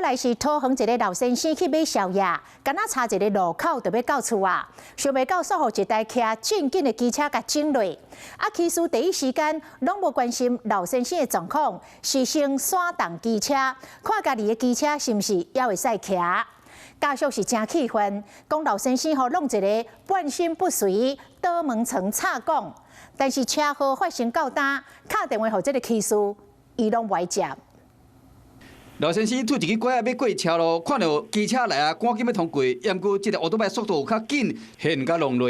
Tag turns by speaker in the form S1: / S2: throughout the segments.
S1: 来是土横一个老先生去买宵夜，敢若差一个路口就要到厝啊，想袂到煞互一台骑正经的机车甲整落。啊，骑士第一时间拢无关心老先生的状况，是先闪动机车，看家己的机车是毋是还会使骑。家属是真气愤，讲老先生互弄一个半身不遂，倒门床插讲。但是车祸发生到呾，打电话互这个骑士，伊拢袂接。
S2: 老先生拄一支拐仔要过车路，看到机车来啊，赶紧要通过，毋过这个乌托邦速度较紧，陷甲弄落。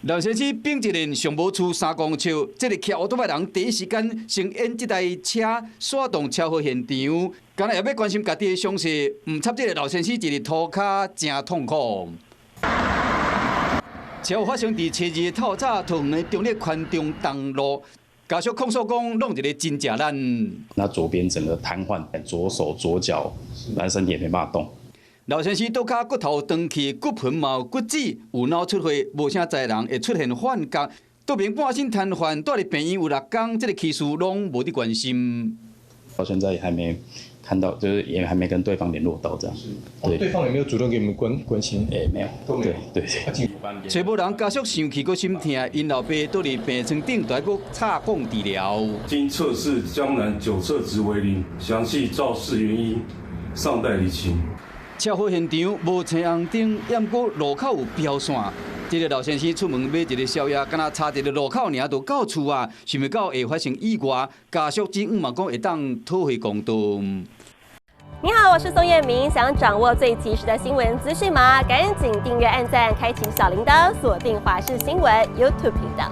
S2: 老先生并一人上无出3公尺，这个骑乌托邦人第一时间先沿这台车闪动车祸现场，敢若也要关心家己的伤势，唔插这个老先生一日涂骹真痛苦。车祸发生伫初二的透早，桃园的中立宽中东路。家属控诉讲，弄一个真正烂。
S3: 那左边整个瘫痪，左手左脚，男生也没办法动。
S2: 老先生倒脚骨头断去，骨盆毛骨子，有脑出血，无啥在人会出现幻觉。倒边半身瘫痪，住伫病院有6天，这个技术拢无伫关心。
S3: 到现在也还没看到，就是也还没跟对方联络到这样。
S4: 对，对方有没有主动给你们关心？
S3: 没有，都没有。对。
S2: 找无人，家属生气，佮心痛，因老爸倒伫病床顶，在佮插管治疗。
S5: 经测试，江南9测值为0，详细肇事原因尚待厘清。
S2: 车祸现场无青红灯，也过路口有标线。这个老先生出门买一个宵夜，敢若差一个路口尔就到厝啊，想袂到会发生意外。家属只嘛讲会当讨回公道。
S6: 你好，我是宋彦明。想掌握最及时的新闻资讯吗？赶紧订阅、按赞、开启小铃铛，锁定华视新闻 YouTube 频道。